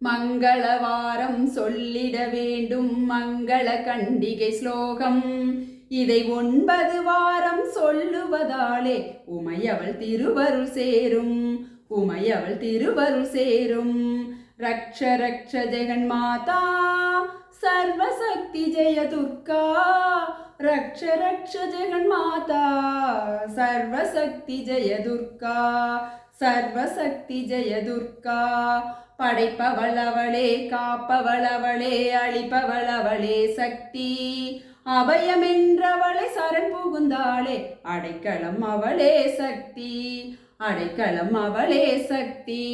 மங்களவாரம் சொல்லிட வேண்டும் மங்கள கண்டிகை ஸ்லோகம். இதை 9 வாரம் சொல்லுவதாலே உமையவள் திருவருள் சேரும், உமையவள் திருவருள் சேரும். ரக்ஷ ரக்ஷ ஜெகன்மாதா சர்வசக்தி ஜெய துர்கா, ரக்ஷ ரக்ஷ ஜெகன்மாதா சர்வசக்தி ஜெய துர்கா, சர்வசக்தி ஜெய துர்கா. படைப்பவள் அவளே, காப்பவள் அவளே, அழிப்பவள் அவளே சக்தி. அபயமென்றவளை சரண் புகுந்தாளே, அடைக்கலம் அவளே சக்தி, அடைக்கலம் அவளே சக்தி.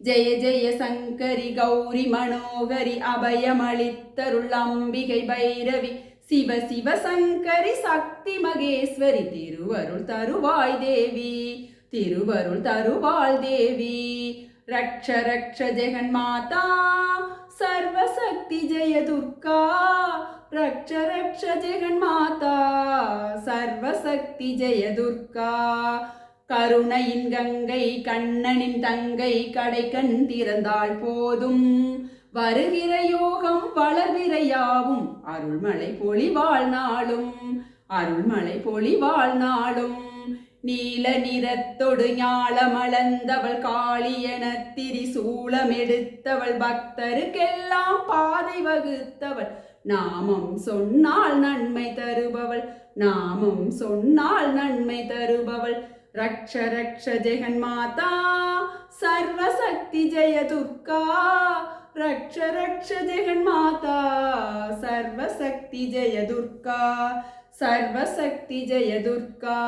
ஜெய ஜெய சங்கரி கௌரி மனோகரி, அபயமளித்தருள் அம்பிகை பைரவி, சிவ சிவ சங்கரி சக்தி மகேஸ்வரி, திருவருள் தருவாய் தேவி, திருவருள் தருவாள் தேவி. ரக்ஷ ரக்ஷ ஜெகன்மாதா சர்வசக்தி ஜெய துர்கா, ரக்ஷ ரக்ஷ ஜெகன்மாதா சர்வசக்தி ஜெய துர்கா. கருணையின் கங்கை கண்ணனின் தங்கை, கடை கண் திறந்தாள் போதும், வருகிற யோகம் வளர்கிற யாவும், அருள்மலை பொழிவாள் நாளும், அருள்மலை பொழிவாள் நாளும். நீல நிறத்தொடு ஞாலமளந்தவள் காளியன திரிசூலம் எடுத்தவள், பக்தருக்கெல்லாம் பாதை வகுத்தவள், நாமம் சொன்னால் நன்மை தருபவள், நாமம் சொன்னால் நன்மை தருபவள். ரக்ஷ ரக்ஷ ஜெகன்மாதா சர்வசக்தி ஜெய துர்கா, ரக்ஷ ரக்ஷ ஜெகன்மாதா சர்வசக்தி ஜெய துர்கா, சர்வசக்தி ஜெய துர்கா,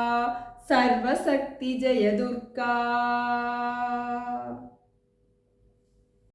சர்வசக்தி ஜெய துர்கா.